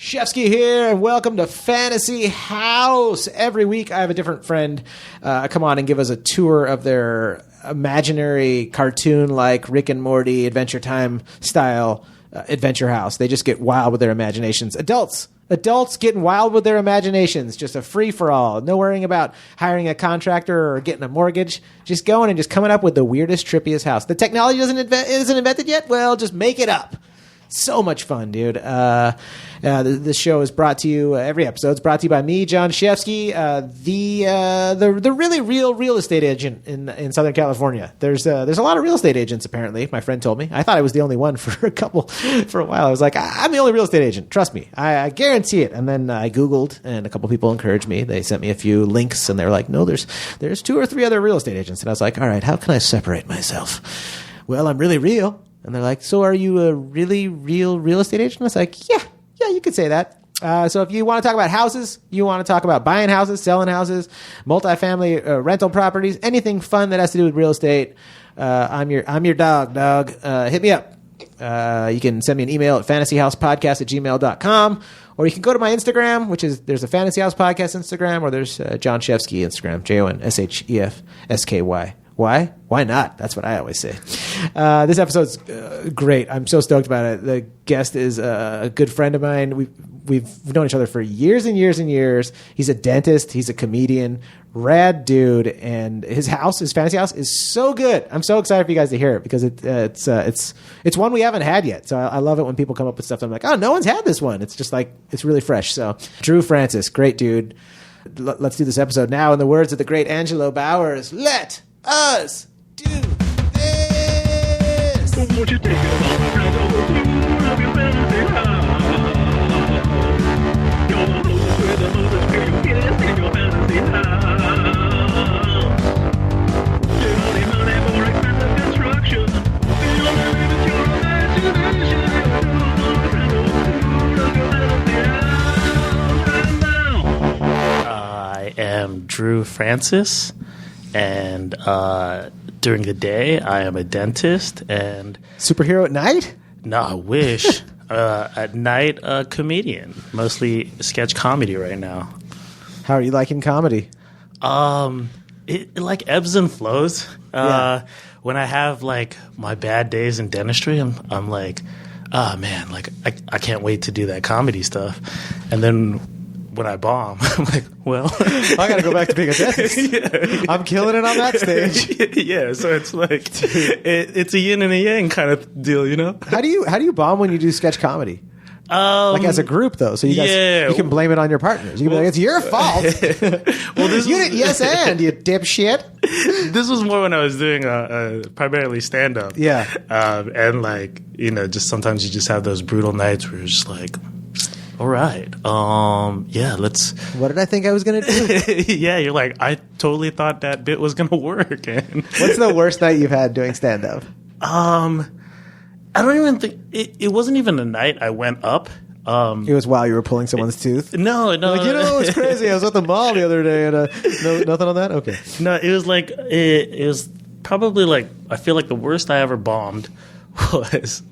Shefsky here, and welcome to Fantasy House. Every week I have a different friend come on and give us a tour of their imaginary cartoon like Rick and Morty Adventure Time style adventure house. They just get wild with their imaginations. Adults getting wild with their imaginations. Just a free-for-all. No worrying about hiring a contractor or getting a mortgage. Just going and just coming up with the weirdest, trippiest house. The technology isn't invented yet? Well, just make it up. So much fun, dude. This show is brought to you, every episode is brought to you by me, Jon Shefsky, the really real estate agent in Southern California. There's a lot of real estate agents, apparently. My friend told me. I thought I was the only one for a while. I was like, I'm the only real estate agent. Trust me. I guarantee it. And then I Googled, and a couple people encouraged me. They sent me a few links, and they were like, no, there's 2 or 3 other real estate agents. And I was like, all right, how can I separate myself? Well, I'm really real. And they're like, so are you a really real estate agent? I was like, yeah, you could say that. So if you want to talk about houses, you want to talk about buying houses, selling houses, multifamily rental properties, anything fun that has to do with real estate, I'm your dog. Hit me up. You can send me an email at fantasyhousepodcast@gmail.com, or you can go to my Instagram, which is, there's a Fantasy House Podcast Instagram, or there's Jon Shefsky Instagram, JONSHEFSKY. Why? Why not? That's what I always say. This episode's great. I'm so stoked about it. The guest is a good friend of mine. We've known each other for years and years and years. He's a dentist. He's a comedian. Rad dude. And his fantasy house is so good. I'm so excited for you guys to hear it because it's one we haven't had yet. So I love it when people come up with stuff. I'm like, oh, no one's had this one. It's just like, it's really fresh. So Drew Francis, great dude. Let's do this episode now. In the words of the great Angelo Bowers, let us do this. Won't you take it all around over to your fantasy house? You're the closest where the most where you get in your fantasy house. You don't need money for expensive construction. You only live with your imagination. I am Drew Francis. And during the day, I am a dentist. And superhero at night? No, I wish. At night, a comedian. Mostly sketch comedy right now. How are you liking comedy? It like ebbs and flows. Yeah. When I have like my bad days in dentistry, I'm like, oh man, like I can't wait to do that comedy stuff. And then when I bomb, I'm like, well, I got to go back to being a dentist. Yeah. I'm killing it on that stage. Yeah, so it's like it's a yin and a yang kind of deal, you know. How do you bomb when you do sketch comedy? Like as a group, though, so you guys, you can blame it on your partners. You can be like, it's your fault. Well, you didn't you dipshit. This was more when I was doing primarily stand up. Yeah, and like just sometimes you just have those brutal nights where you're just like, all right, yeah, let's. What did I think I was gonna do? Yeah, you're like, I totally thought that bit was gonna work. And what's the worst night you've had doing stand up? I don't even think it wasn't even a night I went up. It was while you were pulling someone's tooth? No. Like, it's crazy. I was at the mall the other day and nothing on that? Okay. No, it was like, it was probably like, I feel like the worst I ever bombed was,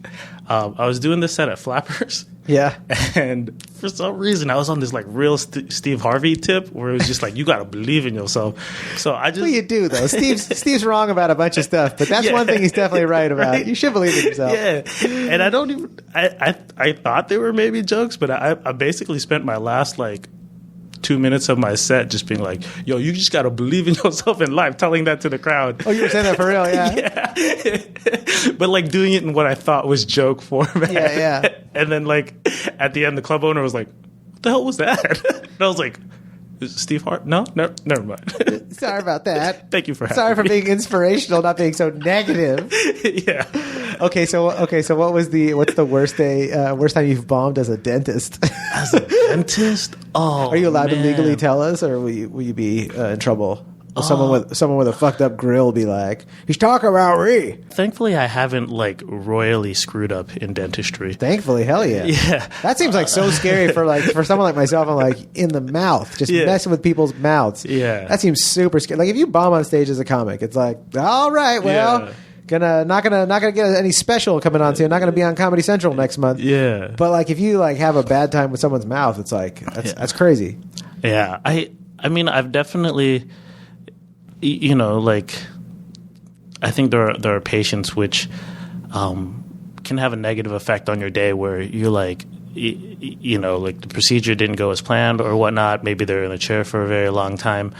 I was doing this set at Flappers. Yeah. And for some reason, I was on this like real Steve Harvey tip where it was just like, you got to believe in yourself. So I just. Well, you do, though. Steve's wrong about a bunch of stuff, but that's one thing he's definitely right about. Right? You should believe in yourself. Yeah. And I don't even. I thought they were maybe jokes, but I basically spent my last like 2 minutes of my set just being like, yo, you just got to believe in yourself in life, telling that to the crowd. Oh, you were saying that for real? Yeah. Yeah. But like doing it in what I thought was joke format. Yeah. And then like at the end, the club owner was like, what the hell was that? And I was like, Steve Hart? No, never mind. Sorry about that. Thank you for having Sorry for me. being inspirational, not being so negative. Yeah. Okay, so what's the worst time you've bombed as a dentist? As a dentist? Oh, are you allowed to man. legally tell us, or will you be in trouble? Will someone with a fucked up grill be like, he's talking about me? Thankfully, I haven't like royally screwed up in dentistry. Thankfully, hell yeah. Yeah. That seems like so scary for someone like myself. I'm like in the mouth, just messing with people's mouths. Yeah. That seems super scary. Like if you bomb on stage as a comic, it's like, all right, well, not gonna get any special coming on to you. Not gonna be on Comedy Central next month. Yeah. But like if you like have a bad time with someone's mouth, it's like that's crazy. Yeah. I mean, I've definitely, you know, like, I think there are patients which can have a negative effect on your day where you're like, you know, like the procedure didn't go as planned or whatnot. Maybe they're in a chair for a very long time.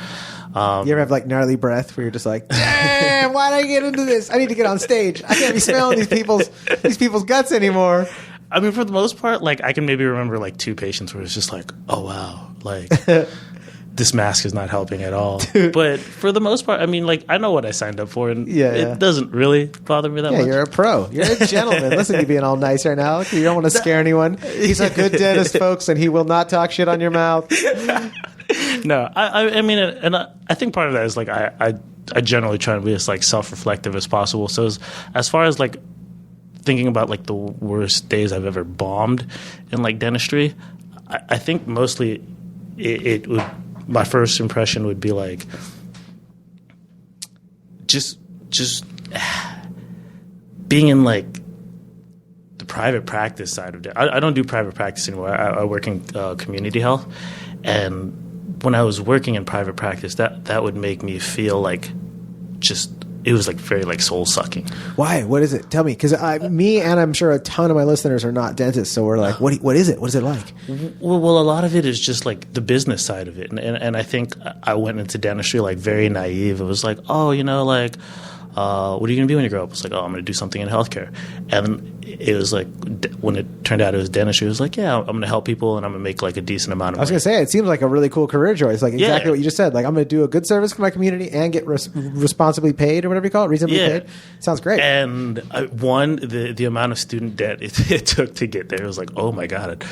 You ever have like gnarly breath where you're just like, damn, why did I get into this? I need to get on stage. I can't be smelling these people's guts anymore. I mean, for the most part, like I can maybe remember like 2 patients where it's just like, oh wow, like this mask is not helping at all. Dude. But for the most part, I mean, like I know what I signed up for, and it doesn't really bother me that much. Yeah, you're a pro. You're a gentleman. Listen, you being all nice right now. You don't want to scare anyone. He's a good dentist, folks, and he will not talk shit on your mouth. No, I mean, and I think part of that is like I generally try to be as like self-reflective as possible. So as far as like thinking about like the worst days I've ever bombed in like dentistry, I think mostly it would. My first impression would be like just being in like the private practice side of it. I don't do private practice anymore. I work in community health, and when I was working in private practice, that would make me feel like just it was like very like soul sucking. Why? What is it? Tell me, because me and I'm sure a ton of my listeners are not dentists, so we're like, what is it? What is it like? Well, a lot of it is just like the business side of it, and I think I went into dentistry like very naive. It was like, oh, you know, like. What are you going to be when you grow up? It's like, oh, I'm going to do something in healthcare. And it was like, when it turned out it was dentistry, it was like, yeah, I'm going to help people and I'm going to make like a decent amount of money. I was going to say, it seems like a really cool career choice. Like exactly what you just said. Like, I'm going to do a good service for my community and get responsibly paid or whatever you call it, reasonably paid. Sounds great. And the amount of student debt it took to get there was like, oh my God.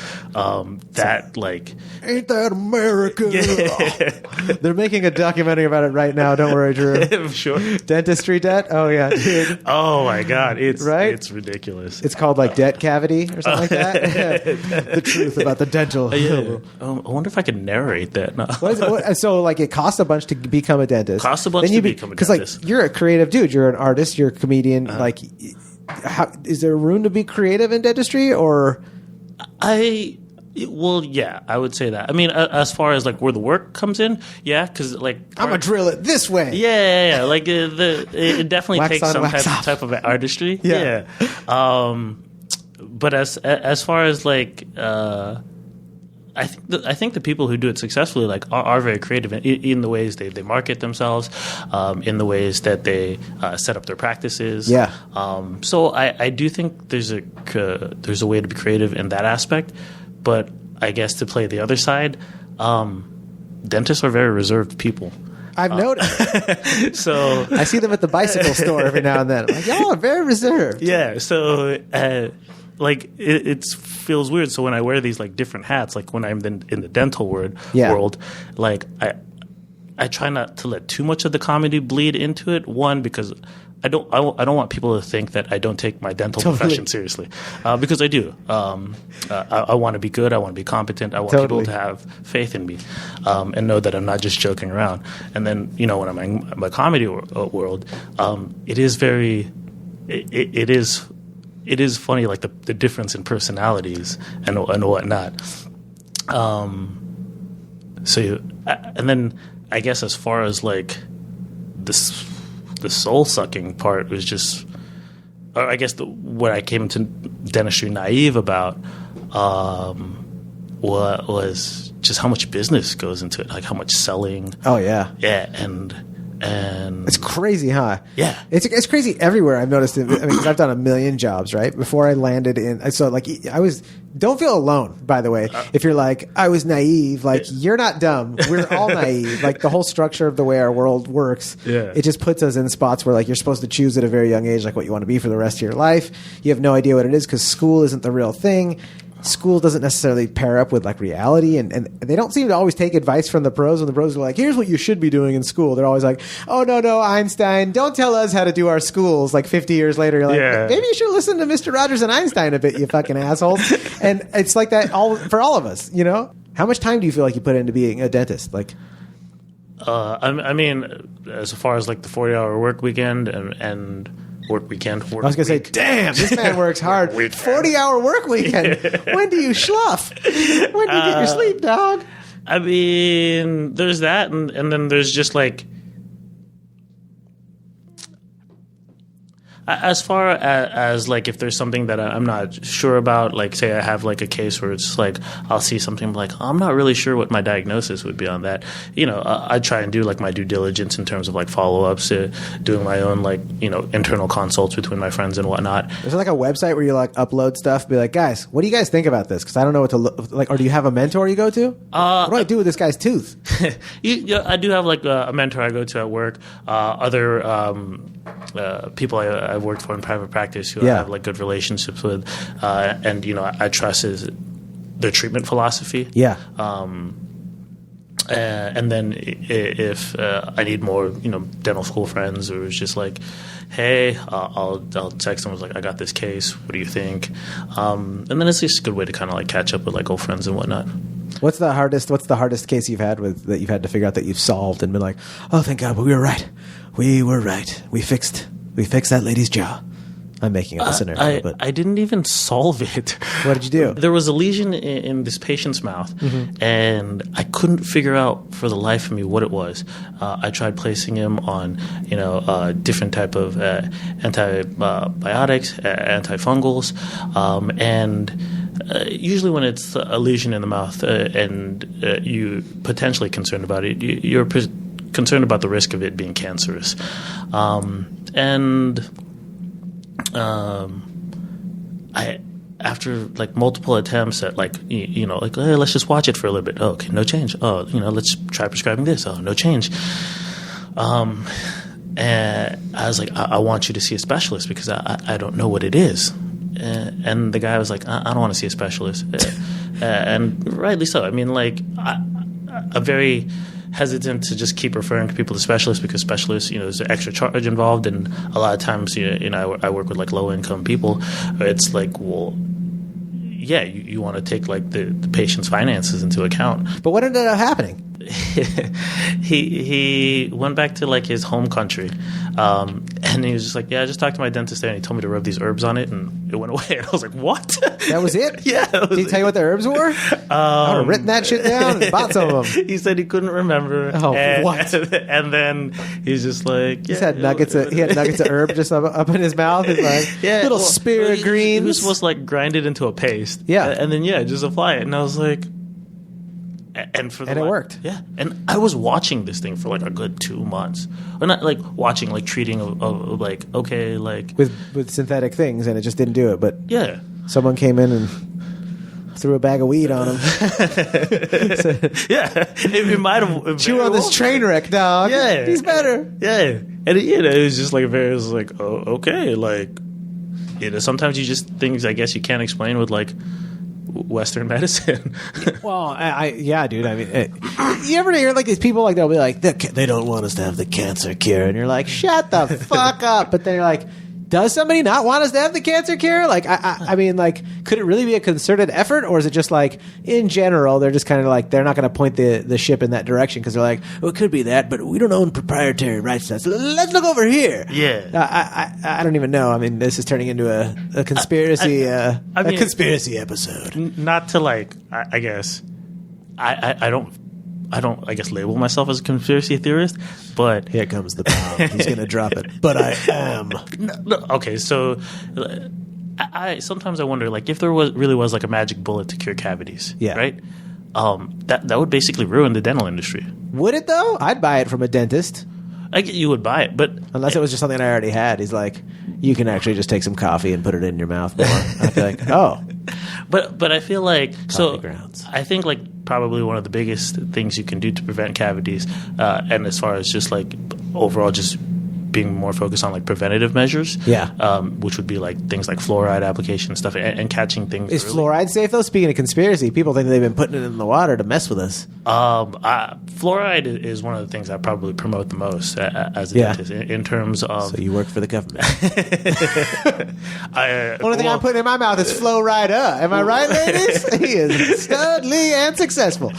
That like... Ain't that America? Yeah. They're making a documentary about it right now. Don't worry, Drew. I'm sure. Dentistry debt. Oh yeah, dude. Oh my God, it's right. It's ridiculous. It's called like debt cavity or something like that. The truth about the dental. Yeah. I wonder if I could narrate that. No. So like, it costs a bunch to become a dentist. Costs a bunch to become a dentist. Because like, you're a creative dude. You're an artist. You're a comedian. Like, is there room to be creative in dentistry or? Well, yeah, I would say that. I mean, as far as like where the work comes in, yeah, because like I'm gonna drill it this way. Yeah. Like it definitely takes some type of artistry. Yeah. But as far as like, I think the people who do it successfully like are very creative in the ways they market themselves, in the ways that they set up their practices. Yeah. So I do think there's a way to be creative in that aspect. But I guess to play the other side, dentists are very reserved people. I've noticed. So I see them at the bicycle store every now and then. I'm like, y'all are very reserved. Yeah. So like it feels weird. So when I wear these like different hats, like when I'm in the dental world, like I try not to let too much of the comedy bleed into it. One, because I don't want people to think that I don't take my dental profession seriously, because I do. I want to be good. I want to be competent. I want people to have faith in me, and know that I'm not just joking around. And then, you know, when I'm in my comedy world, it is very, it is funny, like the difference in personalities and whatnot. And then I guess as far as like the soul sucking part was just, or I guess what I came into dentistry naive about was just how much business goes into it, like how much selling. Oh yeah, yeah, and it's crazy, huh? Yeah, it's crazy everywhere. I've noticed it. I mean, because I've done a million jobs, right? Before I landed in, so like don't feel alone, by the way. If you're like, I was naive, like you're not dumb. We're all naive. Like the whole structure of the way our world works, it just puts us in spots where like you're supposed to choose at a very young age, like what you want to be for the rest of your life. You have no idea what it is because school isn't the real thing. School doesn't necessarily pair up with like reality, and they don't seem to always take advice from the pros. When the pros are like, here's what you should be doing in school, they're always like, oh no, Einstein, don't tell us how to do our schools. Like 50 years later, you're like, maybe you should listen to Mr. Rogers and Einstein a bit, you fucking assholes. And it's like that for all of us, you know? How much time do you feel like you put into being a dentist? Like, I mean, as far as like the 40-hour work weekend and work weekend. I was going to say, damn, this man works hard. 40-hour work weekend. When do you schluff? When do you get your sleep, dog? I mean, there's that, and then there's just like, as far as like if there's something that I'm not sure about, like say I have like a case where it's like I'll see something like I'm not really sure what my diagnosis would be on that. I try and do like my due diligence in terms of like follow-ups, doing my own like internal consults between my friends and whatnot. Is there like a website where you like upload stuff? Be like, guys, what do you guys think about this? Because I don't know what to look like. Or do you have a mentor you go to? What do I do with this guy's tooth? I do have like a mentor I go to at work. Other people I've worked for in private practice who I have like good relationships with, and I trust their treatment philosophy. Yeah. And then if I need more, dental school friends, or it's just like, hey, I'll text them. Like, I got this case. What do you think? And then it's just a good way to kind of like catch up with like old friends and whatnot. What's the hardest case you've had that you've had to figure out that you've solved and been like, oh, thank God, but we were right. We were right. We fixed that lady's jaw. I'm making up a scenario, but I didn't even solve it. What did you do? There was a lesion in this patient's mouth, and I couldn't figure out for the life of me what it was. I tried placing him on, different type of antibiotics, antifungals, and usually when it's a lesion in the mouth and you potentially concerned about it, you're concerned about the risk of it being cancerous, I after like multiple attempts at like hey, let's just watch it for a little bit. Oh, okay, no change. Oh, let's try prescribing this. Oh, no change. And I was like, I want you to see a specialist because I don't know what it is. And the guy was like, I don't want to see a specialist. And rightly so. I mean, like I'm very hesitant to just keep referring to people to specialists because specialists, there's an extra charge involved, and a lot of times, I work with like low income people. It's like, well, yeah, you want to take like the patient's finances into account. But what ended up happening? He went back to like his home country, and he was just like, yeah, I just talked to my dentist there, and he told me to rub these herbs on it, and it went away. And I was like, what? That was it? Yeah. Did he tell you what the herbs were? I would have written that shit down and bought some of them. He said he couldn't remember. Oh, what? And then he's just like, he had nuggets of herb just up in his mouth. He's like, little spear of greens. He was supposed to like grind it into a paste. Yeah. And then just apply it. And I was like, and it worked. Yeah. And I was watching this thing for like a good 2 months. Or not like watching, like treating of like, okay, like with synthetic things, and it just didn't do it. But yeah, someone came in and threw a bag of weed on him. it might have chew on this train wreck, dog. Yeah, he's better. Yeah, and it was just like it was like, oh, okay, like sometimes you just things I guess you can't explain with like Western medicine. Well, yeah, dude. I mean, you ever hear like these people like they'll be like they don't want us to have the cancer cure, and you're like, shut the fuck up. But then you're like, does somebody not want us to have the cancer cure? Like, I mean, like, could it really be a concerted effort, or is it just like in general they're just kind of like they're not going to point the ship in that direction because they're like, well, it could be that, but we don't own proprietary rights to that. So let's look over here. Yeah, I don't even know. I mean, this is turning into a conspiracy a conspiracy episode. Not to like, I guess, I don't. I guess, label myself as a conspiracy theorist, but here comes the bomb. He's going to drop it. But I am. No, okay, so I sometimes I wonder, like, if there really was like a magic bullet to cure cavities, right? That would basically ruin the dental industry. Would it though? I'd buy it from a dentist. You would buy it, but unless it was just something I already had. He's like, you can actually just take some coffee and put it in your mouth more. I'd be like, oh. But I feel like coffee grounds. I think like probably one of the biggest things you can do to prevent cavities, and as far as just like overall just being more focused on like preventative measures, which would be like things like fluoride application and stuff, and catching things. Is fluoride safe though? Speaking of conspiracy, people think they've been putting it in the water to mess with us. Fluoride is one of the things I probably promote the most as a dentist in terms of. So you work for the government. Only thing I'm putting in my mouth is fluoride. Am I right, ladies? He is studly and successful.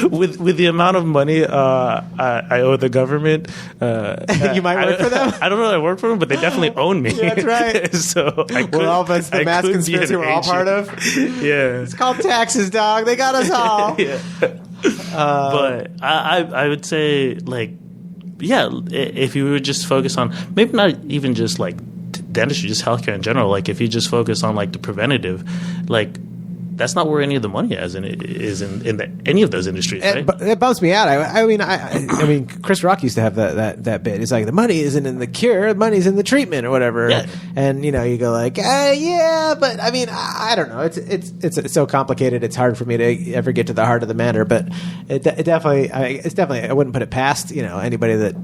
With the amount of money I owe the government, you might work for them? I don't know that I work for them, but they definitely own me. Yeah, that's right. So We're all the mass conspiracy we're all part of. Yeah. It's called taxes, dog. They got us all. Yeah. But I would say, like, yeah, if you would just focus on, maybe not even just like dentistry, just healthcare in general, like if you just focus on like the preventative, like that's not where any of the money is in any of those industries, right? It bumps me out. I mean, Chris Rock used to have that bit. It's like the money isn't in the cure, the money's in the treatment or whatever. Yeah. And you you go like, yeah, but I mean, I don't know. It's so complicated. It's hard for me to ever get to the heart of the matter. But it's definitely. I wouldn't put it past anybody that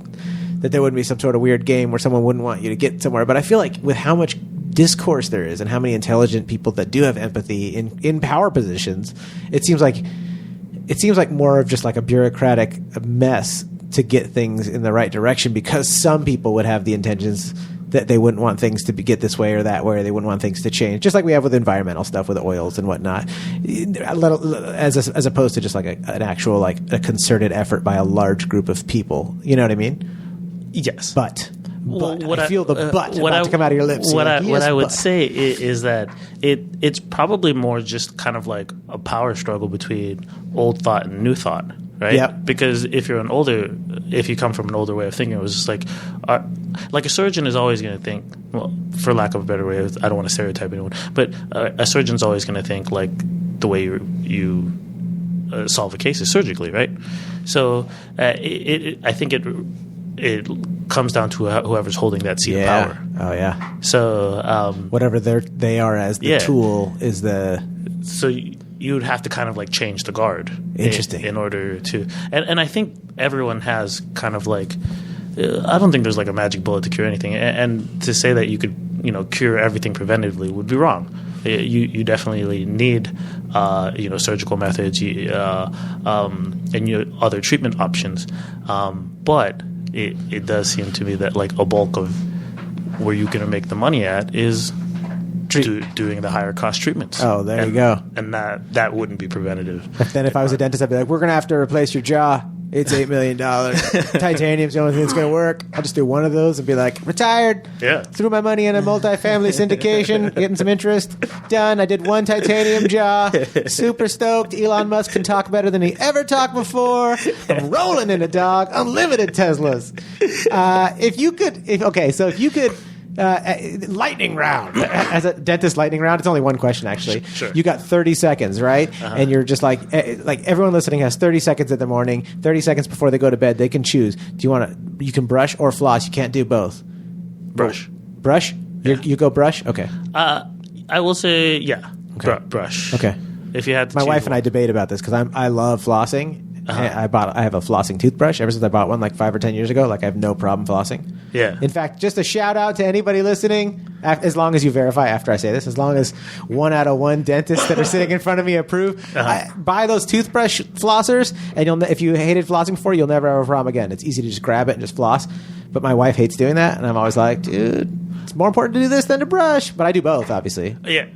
there wouldn't be some sort of weird game where someone wouldn't want you to get somewhere. But I feel like with how much discourse there is and how many intelligent people that do have empathy in power positions, it seems like more of just like a bureaucratic mess to get things in the right direction, because some people would have the intentions that they wouldn't want things to get this way or that way, or they wouldn't want things to change, just like we have with environmental stuff with oils and whatnot, as opposed to just like an actual like a concerted effort by a large group of people. You know what I mean? Yes. But I feel the butt about to come out of your lips. What I would say is that it's probably more just kind of like a power struggle between old thought and new thought, right? Yeah. Because if you come from an older way of thinking, it was just like a surgeon is always going to think, well, for lack of a better way, I don't want to stereotype anyone, but a surgeon's always going to think like the way you solve a case is surgically, right? So I think it comes down to whoever's holding that seat of power. Oh yeah. So whatever they are as the tool is the. So you would have to kind of like change the guard. Interesting. In order to, and I think everyone has kind of like. I don't think there's like a magic bullet to cure anything, and to say that you could cure everything preventively would be wrong. You definitely need surgical methods and other treatment options, but it does seem to me that like a bulk of where you're going to make the money at is doing the higher cost treatments. Oh, there you go. And that wouldn't be preventative. But then if I was a dentist, I'd be like, we're going to have to replace your jaw. It's $8 million. Titanium's the only thing that's going to work. I'll just do one of those and be like, retired. Yeah. Threw my money in a multifamily syndication, getting some interest. Done. I did one titanium jaw. Super stoked. Elon Musk can talk better than he ever talked before. I'm rolling in a dog. Unlimited Teslas. If you could. Lightning round. As a dentist lightning round, it's only one question, actually. Sure. You got 30 seconds, right? Uh-huh. And you're just like everyone listening has 30 seconds in the morning, 30 seconds before they go to bed. They can choose. You can brush or floss. You can't do both. Brush. Brush? Yeah. You go brush? Okay. I will say, yeah. Okay. Brush. Okay. If you had to My wife and I debate about this because I love flossing. Uh-huh. I have a flossing toothbrush ever since I bought one like 5 or 10 years ago. Like I have no problem flossing. Yeah. In fact, just a shout out to anybody listening. As long as you verify after I say this, as long as 1 out of 1 dentists that are sitting in front of me approve, buy those toothbrush flossers. And if you hated flossing before, you'll never have a problem again. It's easy to just grab it and just floss. But my wife hates doing that, and I'm always like, dude, it's more important to do this than to brush. But I do both, obviously. Yeah.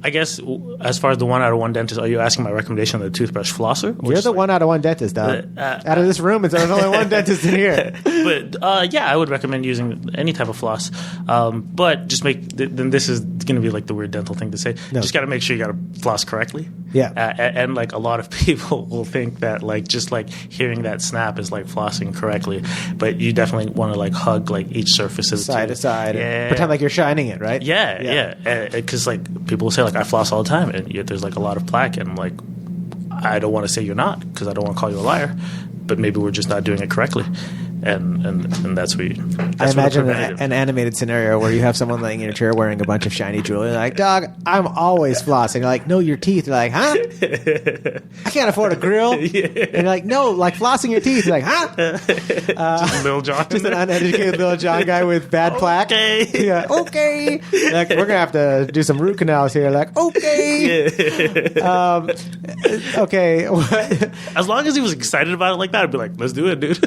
I guess as far as the 1 out of 1 dentist, are you asking my recommendation of the toothbrush flosser? You're the 1 out of 1 dentist, dog. Out of this room, there's only one dentist in here. But I would recommend using any type of floss. But just then this is going to be like the weird dental thing to say. No. Just got to make sure you got to floss correctly. Yeah. And like a lot of people will think that like just like hearing that snap is like flossing correctly, but you definitely want to like hug like each surface of the side tooth. to side. Yeah. Pretend like you're shining it, right? Yeah. Because like people will say like I floss all the time, and yet there's like a lot of plaque, and I'm like, I don't want to say you're not because I don't want to call you a liar, but maybe we're just not doing it correctly. And that's where I imagine an animated scenario where you have someone laying in your chair wearing a bunch of shiny jewelry. They're like, dog, I'm always flossing. You're like, no, your teeth. You're like, huh? I can't afford a grill. Yeah. And you're like, no, like flossing your teeth. You're like, huh? Just Lil Jon. Just an uneducated Lil Jon guy with bad plaque. Yeah, okay. Like, we're going to have to do some root canals here. Like, okay. Yeah. Okay. As long as he was excited about it like that, I'd be like, let's do it, dude.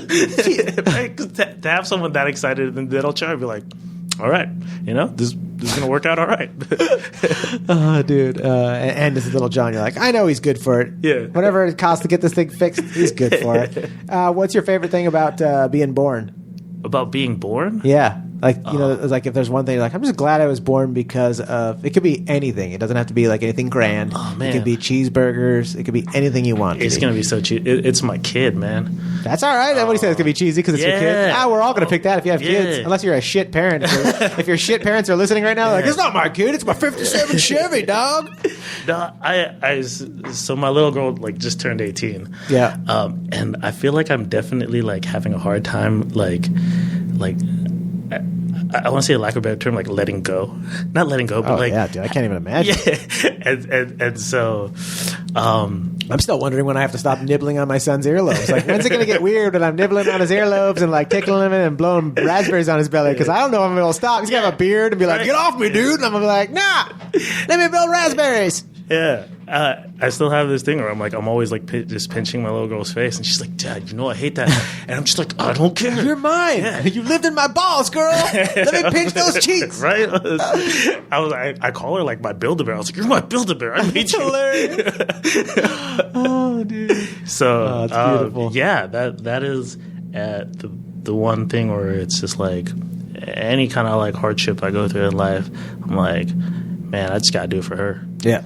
To have someone that excited in the dental chair, I'd be like, all right, this is going to work out all right. Dude. And this is Little John. You're like, I know he's good for it. Yeah. Whatever it costs to get this thing fixed, he's good for it. What's your favorite thing about being born? about being born. Yeah. Like, you know, like if there's one thing, like, I'm just glad I was born because of, it could be anything. It doesn't have to be like anything grand. Oh, man. It could be cheeseburgers. It could be anything you want. It's going to be so cheap. It's my kid, man. That's all right. Nobody says it's going to be cheesy because it's your kid. We're all going to pick that if you have kids. Unless you're a shit parent. If your shit parents are listening right now, like, it's not my kid. It's my 57 Chevy, dog. No, so my little girl, like, just turned 18. Yeah. And I feel like I'm definitely, like, having a hard time, like I want to say a lack of a better term, like letting go. Not letting go, but like... yeah, dude, I can't even imagine. Yeah, and so... I'm still wondering when I have to stop nibbling on my son's earlobes. Like, when's it going to get weird when I'm nibbling on his earlobes and, like, tickling him and blowing raspberries on his belly? Because I don't know if I'm going to stop. He's going to have a beard and be like, get off me, dude. And I'm going to be like, nah, let me blow raspberries. Yeah. I still have this thing where I'm always like just pinching my little girl's face, and she's like, Dad, you know I hate that. And I'm just like, I don't care. You're mine. Yeah. You lived in my balls, girl. Let me pinch those cheeks. Right? I call her like my Build-A-Bear. I was like, you're my Build-A-Bear. I made you. Hilarious. Oh, dude. So it's beautiful. Yeah, that is the one thing where it's just like any kind of like hardship I go through in life, I'm like, man, I just gotta do it for her. Yeah.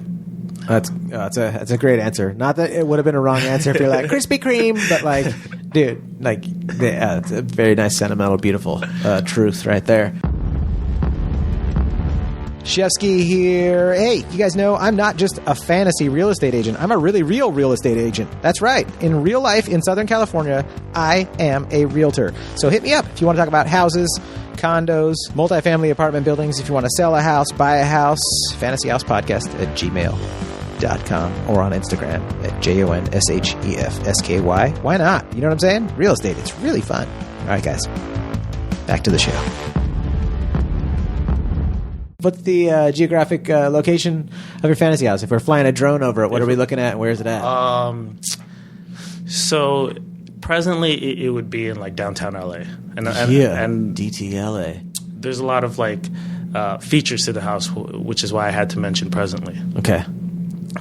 That's a great answer. Not that it would have been a wrong answer if you're like Krispy Kreme, but like, dude, like, it's a very nice, sentimental, beautiful truth right there. Shefsky here. Hey, you guys know I'm not just a fantasy real estate agent. I'm a really real real estate agent. That's right. In real life in Southern California, I am a realtor. So hit me up if you want to talk about houses, condos, multifamily apartment buildings. If you want to sell a house, buy a house, fantasyhousepodcast@gmail.com or on Instagram at JONSHEFSKY. Why not? You know what I'm saying? Real estate. It's really fun. All right, guys. Back to the show. What's the geographic location of your fantasy house? If we're flying a drone over it, what are we looking at and where is it at? So presently it would be in like downtown LA. And DTLA. There's a lot of like features to the house, which is why I had to mention presently. Okay.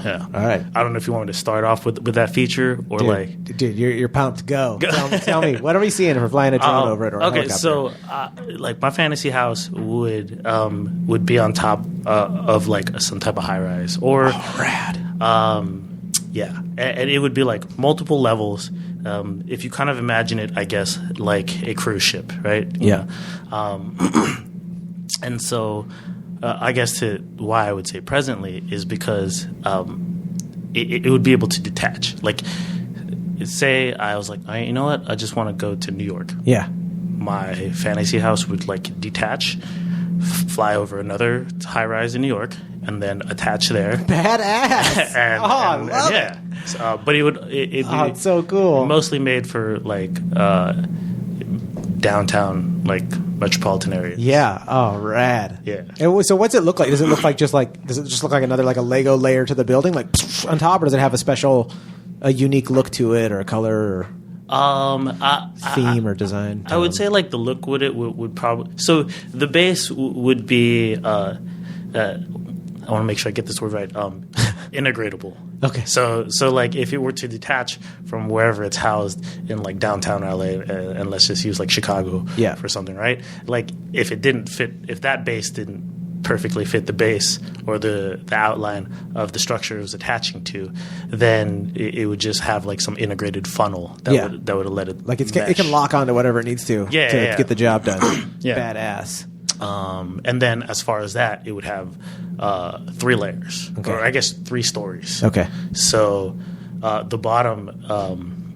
Yeah. All right. I don't know if you want me to start off with that feature or dude, you're pumped. Go. Tell me, what are we seeing if we're flying a drone over it or a helicopter? So like my fantasy house would be on top of like some type of high rise or rad. Yeah, and it would be like multiple levels. If you kind of imagine it, I guess like a cruise ship, right? Yeah. And so. I guess why I would say presently is because it would be able to detach. Like, say I was like, you know what? I just want to go to New York. Yeah. My fantasy house would like detach, fly over another high rise in New York, and then attach there. Badass. I love it. But it'd be it's so cool. Mostly made for like downtown, like metropolitan areas. Yeah. Oh, rad. Yeah. So what's it look like? Does it look like does it just look like another like a Lego layer to the building, like on top, or does it have a unique look to it, or a color, or theme, or design? I would say like the look would probably. So the base would be. I want to make sure I get this word right. Integratable. Okay. So like if it were to detach from wherever it's housed in like downtown LA, and let's just use like Chicago for something, right? Like if it didn't fit, if that base didn't perfectly fit the base or the outline of the structure it was attaching to, then it would just have like some integrated funnel that would let it like it can lock onto whatever it needs to get the job done. Yeah. Badass. And then as far as that, it would have 3 layers, or I guess 3 stories. Okay. So the bottom.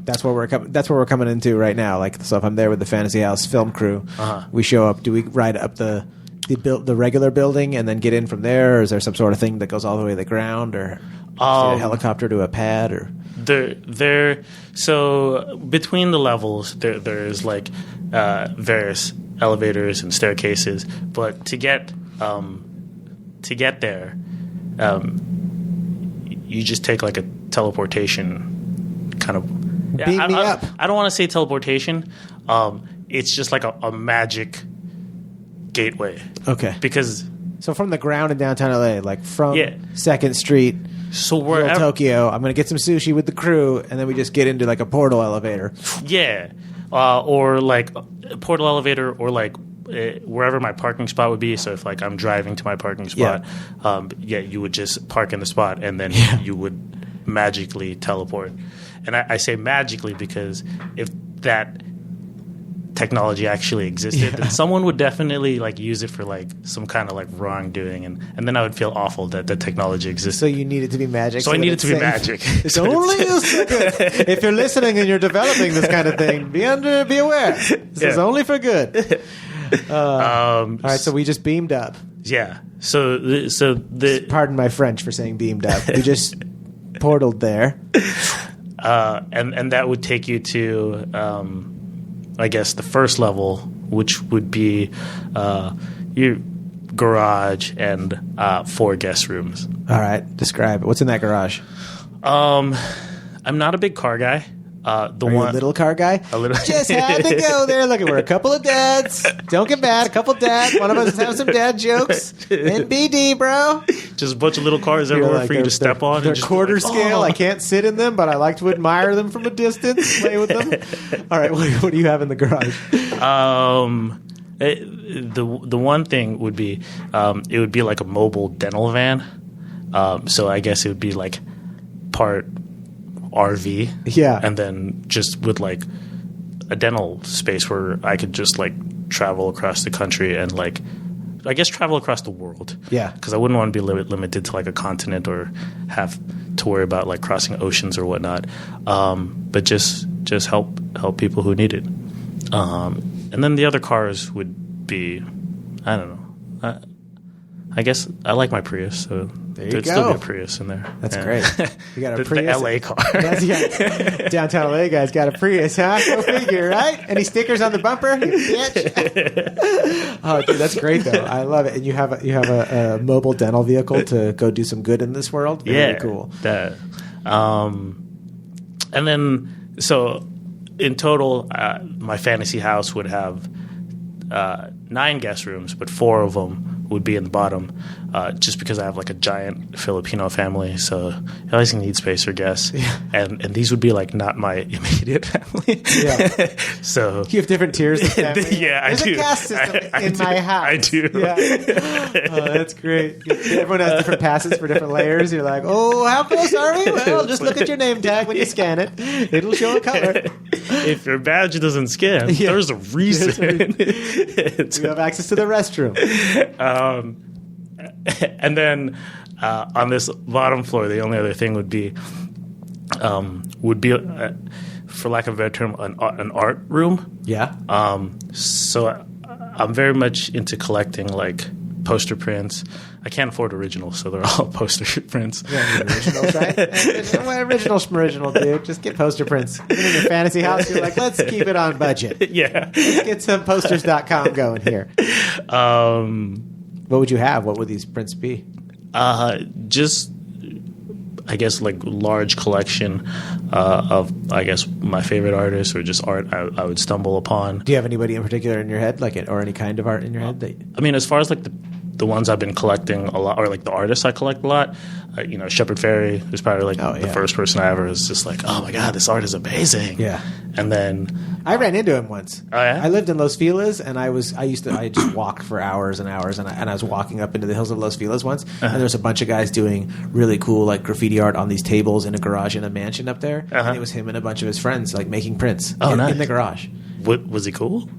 That's where we're coming into right now. Like, so if I'm there with the Fantasy House film crew, we show up. Do we ride up the regular building and then get in from there, or is there some sort of thing that goes all the way to the ground, or a helicopter to a pad, or? So between the levels, there's like various elevators and staircases, but to get there, you just take like a teleportation kind of. Beam me up. I don't want to say teleportation. It's just like a magic gateway. Okay. So from the ground in downtown LA, like from 2nd Street, so wherever Tokyo, I'm going to get some sushi with the crew, and then we just get into like a portal elevator. Yeah. Or like portal elevator or like wherever my parking spot would be. So if like I'm driving to my parking spot, you would just park in the spot and then you would magically teleport. And I say magically because if that technology actually existed, then someone would definitely like use it for like some kind of like wrongdoing, and then I would feel awful that the technology existed. So you need it to be magic. So I need it to be magic. It's only a second. If you're listening and you're developing this kind of thing, be aware. This is only for good. All right, so we just beamed up. Yeah. So the pardon my French for saying beamed up. We just portaled there. And that would take you to I guess the first level, which would be your garage and 4 guest rooms. All right, describe it. What's in that garage? I'm not a big car guy. Are you a little car guy? A little. Just had to go there. Look, we're a couple of dads. Don't get mad. A couple of dads. One of us have some dad jokes. NBD, bro. Just a bunch of little cars everywhere for you to step on. They're quarter scale. I can't sit in them, but I like to admire them from a distance. Play with them. All right, what do you have in the garage? The one thing would be it would be like a mobile dental van. So I guess it would be like part RV, and then just with like a dental space where I could just like travel across the country and like I guess travel across the world. Yeah, because I wouldn't want to be limited to like a continent or have to worry about like crossing oceans or whatnot. But just help people who need it. And then the other cars would be, I don't know. I guess I like my Prius, so there'd still be a Prius in there. That's great. You got a Prius. The LA car. Downtown LA guy's got a Prius, huh? Go figure, right? Any stickers on the bumper? You bitch. Oh, dude, that's great though. I love it. And you have a mobile dental vehicle to go do some good in this world. Very cool. And then so in total, my fantasy house would have 9 guest rooms, but 4 of them would be in the bottom, just because I have like a giant Filipino family, so I always need space for guests. Yeah. And these would be like not my immediate family. Yeah. So you have different tiers of family. Yeah, There's I do. There's a caste system in my house. I do. Yeah. Oh, that's great. Everyone has different passes for different layers. You're like, oh, how close are we? Well, just look at your name tag when you scan it. It'll show a color. If your badge doesn't scan, there's a reason. You have access to the restroom. And then on this bottom floor, the only other thing would be for lack of a better term, an art room. Yeah. So I'm very much into collecting like poster prints. I can't afford originals, so they're all poster prints. Yeah, originals, right? Original, dude. Just get poster prints. In your fantasy house, you're like, let's keep it on budget. Yeah. Let's get some posters.com going here. What would you have? What would these prints be? Just, I guess, like large collection of, I guess, my favorite artists or just art I would stumble upon. Do you have anybody in particular in your head, or any kind of art in your head? I mean, as far as like the ones I've been collecting a lot, or like the artists I collect a lot, Shepard Fairey is probably like the first person I ever was just like, oh my God, this art is amazing. Yeah. And then I ran into him once. Oh yeah. I lived in Los Feliz, and I just walked for hours and hours, and I was walking up into the hills of Los Feliz once, and there was a bunch of guys doing really cool like graffiti art on these tables in a garage in a mansion up there, and it was him and a bunch of his friends like making prints in the garage. Was he cool?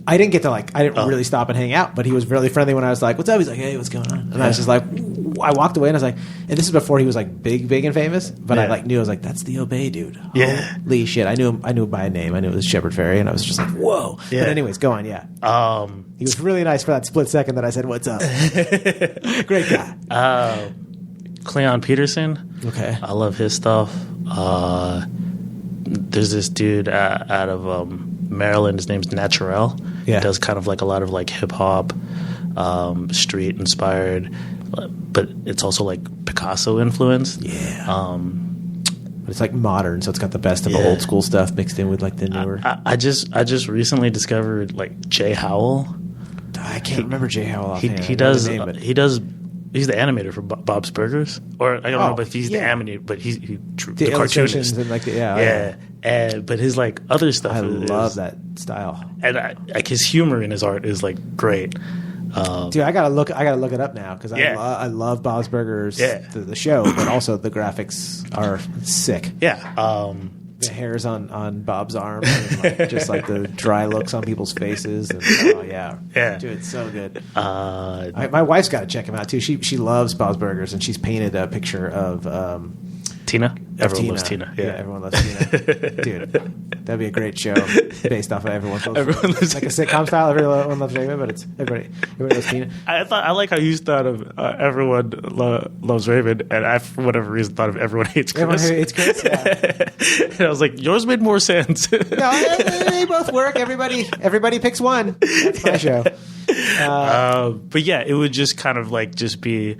I didn't get to I didn't really stop and hang out, but he was really friendly when I was like, what's up? He's like, hey, what's going on? And I was just like, I walked away and I was like, and this is before he was like big and famous, but I knew, I was like, that's the Obey dude. Yeah. Holy shit. I knew him by name. I knew it was Shepard Fairey, and I was just like, whoa. Yeah. But anyways, go on. Yeah. He was really nice for that split second that I said, what's up? Great guy. Cleon Peterson. Okay. I love his stuff. There's this dude out of Maryland. His name's Naturel. Yeah. He does kind of like a lot of like hip hop, street inspired, but it's also like Picasso influenced. Yeah. But it's like modern, so it's got the best of the old school stuff mixed in with like the newer. I just recently discovered like Jay Howell. I can't remember Jay Howell offhand. He's the animator for Bob's Burgers, or I don't know if he's the animator, but he drew the cartoonist. And like But his like other stuff, I love that style. And like his humor in his art is like great. Dude, I gotta look it up now because I love Bob's Burgers, the show, but also the graphics are sick. Yeah. The hairs on Bob's arms, and like, just like the dry looks on people's faces. And, dude, it's so good. My wife's got to check him out too. She loves Bob's Burgers, and she's painted a picture of Tina. Everyone loves Tina. Yeah, everyone loves Tina. Dude, that'd be a great show based off of everyone loves like a sitcom style. Everyone loves Raymond, but it's everybody loves Tina. I like how you thought of everyone loves Raymond, and I, for whatever reason, thought of everyone hates Chris. Everyone hates Chris. Yeah. And I was like, yours made more sense. No, they both work. Everybody picks one. That's my show. But yeah, it would just kind of like just be.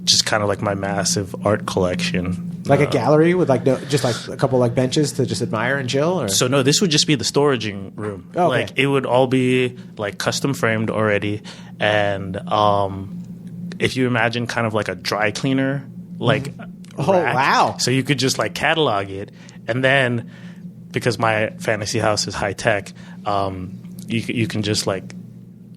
Just kind of like my massive art collection, like a gallery with like just like a couple like benches to just admire and chill. Or? So no, this would just be the storaging room. Oh, like it would all be like custom framed already, and if you imagine kind of like a dry cleaner, like rack, wow! So you could just like catalog it, and then because my fantasy house is high tech, you can just like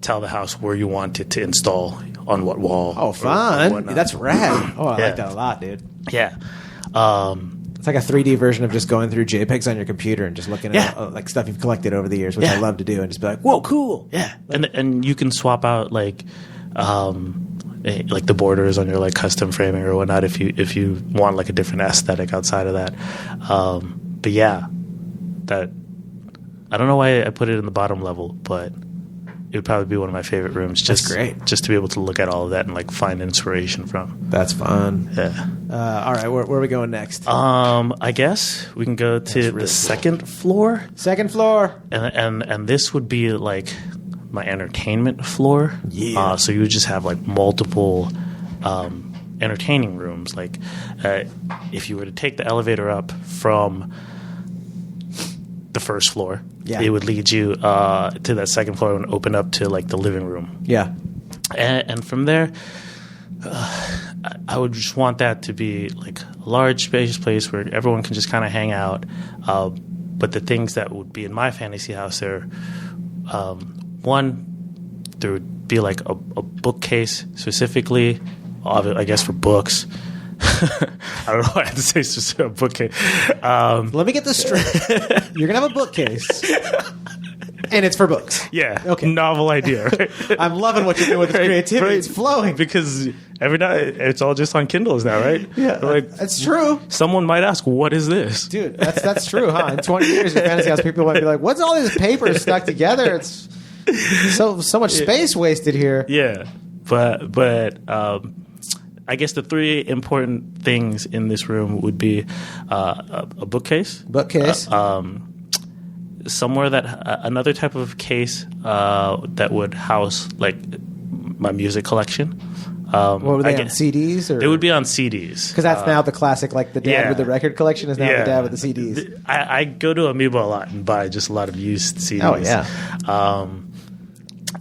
tell the house where you want it to install on what wall. Oh, fun. That's rad. Oh, I like that a lot, dude. Yeah. It's like a 3D version of just going through JPEGs on your computer and just looking at like stuff you've collected over the years, which I love to do, and just be like, whoa, cool. Yeah. And you can swap out like the borders on your like custom framing or whatnot if you want like a different aesthetic outside of that. But yeah, that I don't know why I put it in the bottom level, but it would probably be one of my favorite rooms. That's great. Just to be able to look at all of that and like find inspiration from. That's fun. Yeah. All right, where are we going next? I guess we can go to the second floor. Second floor. And this would be like my entertainment floor. Yeah. So you would just have like multiple entertaining rooms. Like if you were to take the elevator up from the first floor, it would lead you to that second floor and open up to like the living room. Yeah. And from there, I would just want that to be like a large, spacious place where everyone can just kind of hang out. But the things that would be in my fantasy house there, one, there would be like a bookcase specifically, I guess, for books. I don't know why I had to say specific bookcase. Let me get this straight. You're going to have a bookcase, and it's for books. Yeah. Okay. Novel idea, right? I'm loving what you're doing with this creativity. Right. It's flowing. Because every night, it's all just on Kindles now, right? Yeah. Like, that's true. Someone might ask, what is this? Dude, that's true, huh? In 20 years, your fantasy house people might be like, what's all these papers stuck together? It's so much space wasted here. Yeah. But I guess the three important things in this room would be a bookcase. Somewhere that another type of case that would house like my music collection. What were they on CDs? Or? They would be on CDs because that's now the classic. Like the dad with the record collection is now the dad with the CDs. I go to Amoeba a lot and buy just a lot of used CDs. Oh yeah.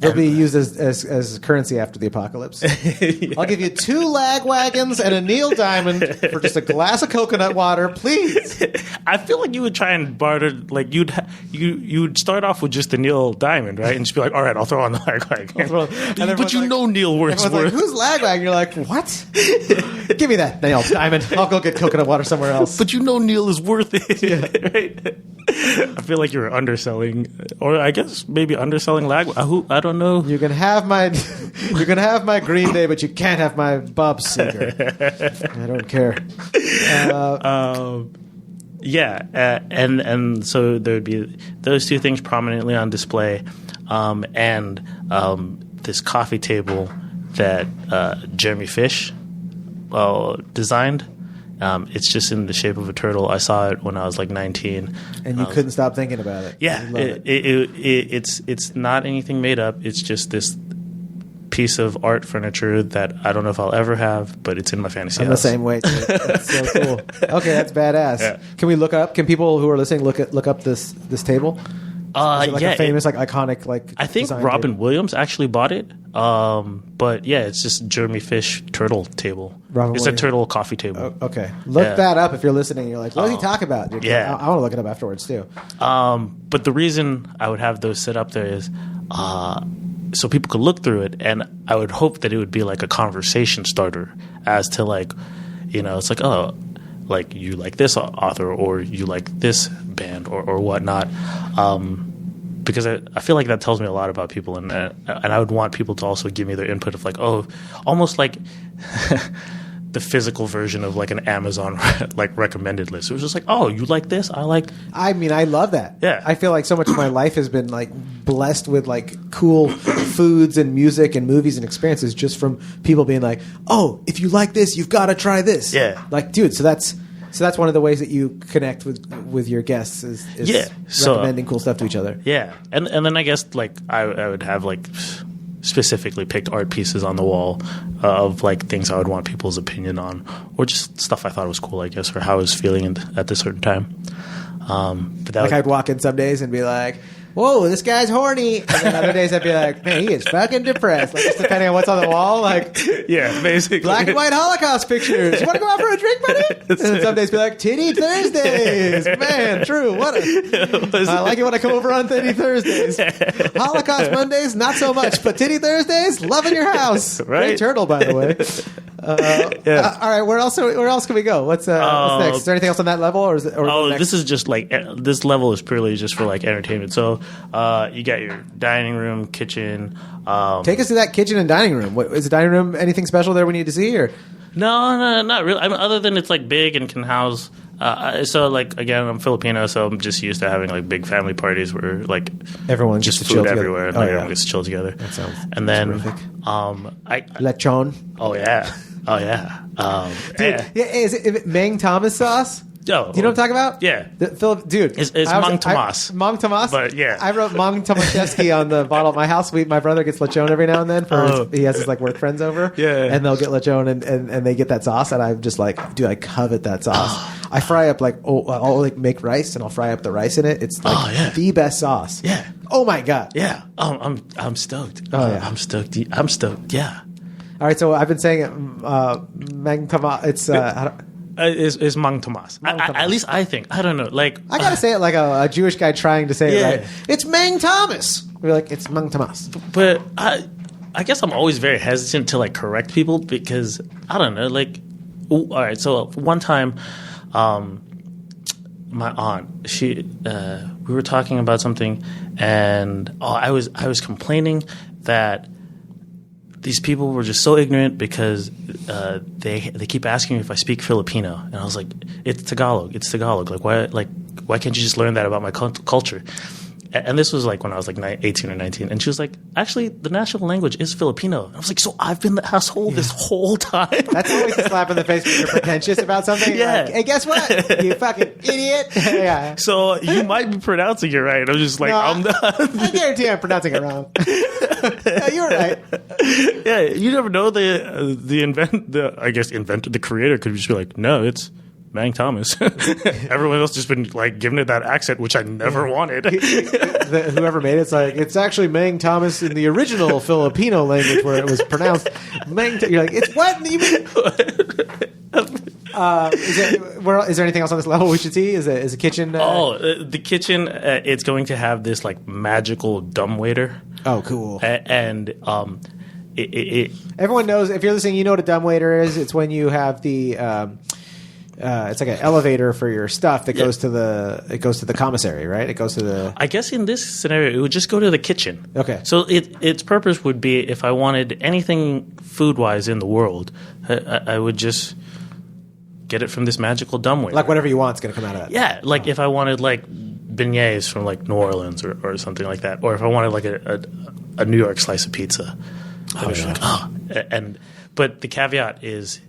They'll be used as currency after the apocalypse. Yeah. I'll give you 2 lag wagons and a Neil Diamond for just a glass of coconut water, please. I feel like you would try and barter, like you'd start off with just the Neil Diamond, right? And just be like, all right, I'll throw on the lag wagon. But you know Neil works worth. Like, who's lag wagon? You're like, what? Give me that Neil Diamond. I'll go get coconut water somewhere else. But you know Neil is worth it. Yeah. Right? I feel like you're underselling, or I guess maybe underselling lag. I don't know. You can have my Green Day, but you can't have my Bob Seger. I don't care. And so there would be those two things prominently on display, and this coffee table that Jeremy Fish designed. It's just in the shape of a turtle. I saw it when I was like 19, and you couldn't stop thinking about it. Yeah, it's not anything made up. It's just this piece of art furniture that I don't know if I'll ever have, but it's in my fantasy house. The same way. That's so cool. Okay, that's badass. Yeah. Can we look up? Can people who are listening look up this table? Is it like a famous, like iconic, like I think design Robin table? Williams actually bought it. But yeah, it's just Jeremy Fish turtle table. Robin it's Williams. a turtle coffee table. Okay, look Yeah. that up if you're listening. And you're like, what does he talk about? Dude? Yeah. I want to look it up afterwards too. But the reason I would have those set up there is so people could look through it, and I would hope that it would be like a conversation starter as to like, it's like, oh, like you like this author or you like this band or whatnot. Because I feel like that tells me a lot about people, and I would want people to also give me their input of like, oh, almost like the physical version of like an Amazon like recommended list. It was just like, oh, you like this? I mean, I love that. Yeah. I feel like so much of my life has been like blessed with like cool foods and music and movies and experiences just from people being like, oh, if you like this, you've got to try this. Yeah. Like, dude, so that's one of the ways that you connect with your guests is recommending cool stuff to each other. Yeah. And then I guess like I would have like specifically picked art pieces on the wall of like things I would want people's opinion on, or just stuff I thought was cool, I guess, or how I was feeling at this certain time. But that I'd walk in some days and be like, whoa, this guy's horny. And then other days I'd be like, man, he is fucking depressed. Like, just depending on what's on the wall. Like, yeah, basically. Black and white Holocaust pictures. You want to go out for a drink, buddy? And then some days be like, Titty Thursdays. Man, true. I like it when I come over on Titty Thursdays. Holocaust Mondays, not so much. But Titty Thursdays, loving your house. Right. Great turtle, by the way. All right, where else can we go? What's next? Is there anything else on that level? Or is it, this is just like, this level is purely just for like entertainment. So you got your dining room, kitchen. Take us to that kitchen and dining room. Is the dining room anything special there we need to see? Or No, not really. I mean, other than it's like big and can house. So like again, I'm Filipino, so I'm just used to having like big family parties where like everyone just gets food to chill everywhere, together. and everyone gets to chill together. That sounds and then terrific. Lechon. Oh yeah. Dude, yeah. Is it Mang Thomas sauce? Yo, do you know what I'm talking about? Yeah. Dude. It's Mang Tomas. Mang Tomas? But yeah. I wrote Mang Tomaszewski on the bottle at my house. My brother gets lechon every now and then. He has his like work friends over. Yeah. And they'll get lechon and they get that sauce. And I'm just like, dude, I covet that sauce. I fry up I'll like make rice and I'll fry up the rice in it. It's like the best sauce. Yeah. Oh my God. Yeah. I'm stoked. Oh yeah. I'm stoked. Yeah. All right. So I've been saying it, Mang Tomas. It's, is Mang Tomas. At least I think. I don't know. Like I gotta say it like a Jewish guy trying to say it Yeah. right. It's Mang Thomas. We're like, it's Mang Tomas. But I guess I'm always very hesitant to like correct people because I don't know. Like, all right. So one time, my aunt, we were talking about something, and I was complaining that these people were just so ignorant because they keep asking me if I speak Filipino, and I was like, it's Tagalog. Like why can't you just learn that about my culture? And this was like when I was like 18 or 19, and she was like, actually, the national language is Filipino. And I was like, so I've been the asshole this whole time. That's always a slap in the face when you're pretentious about something. Yeah. Like, hey, guess what? You fucking idiot. Yeah. So you might be pronouncing it right. I'm just like, No, I'm not. I guarantee I'm pronouncing it wrong. Yeah, you were right. Yeah, you never know. The creator could just be like, no, it's Mang Thomas. Everyone else just been like giving it that accent, which I never wanted. Whoever made it's like, it's actually Mang Thomas in the original Filipino language where it was pronounced Mang. You're like, it's what? You mean? Is there anything else on this level we should see? Is a kitchen? The kitchen. It's going to have this like magical dumbwaiter. Oh, cool. And everyone knows, if you're listening, you know what a dumbwaiter is. It's when you have the it's like an elevator for your stuff that goes to the commissary, right? It goes to the. I guess in this scenario, it would just go to the kitchen. Okay. So its purpose would be if I wanted anything food wise in the world, I would just get it from this magical dumbwaiter. Like whatever you want is going to come out of that. Yeah, like if I wanted like beignets from like New Orleans or something like that, or if I wanted like a New York slice of pizza, I was like, but the caveat is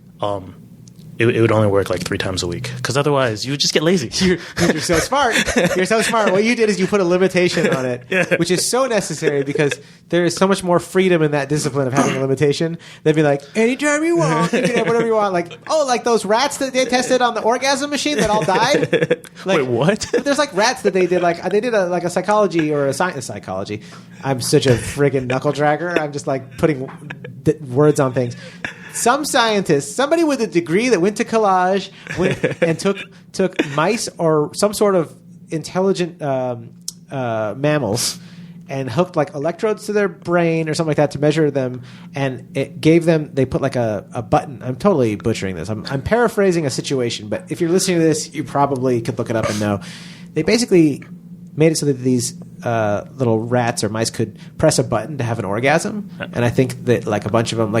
it would only work like 3 times a week, because otherwise you would just get lazy. You're so smart. You're so smart. What you did is you put a limitation on it, Yeah. which is so necessary because there is so much more freedom in that discipline of having a limitation. They'd be like, anytime you want, you can have whatever you want. Like those rats that they tested on the orgasm machine that all died. Wait, what? There's like rats that they did a psychology or a science psychology. I'm such a friggin' knuckle dragger. I'm just like putting words on things. Some scientist, somebody with a degree that went to collage and took mice or some sort of intelligent mammals and hooked like electrodes to their brain or something like that to measure them, and it gave them. They put like a button. I'm totally butchering this. I'm paraphrasing a situation, but if you're listening to this, you probably could look it up and know. They basically made it so that these little rats or mice could press a button to have an orgasm, and I think that like a bunch of them,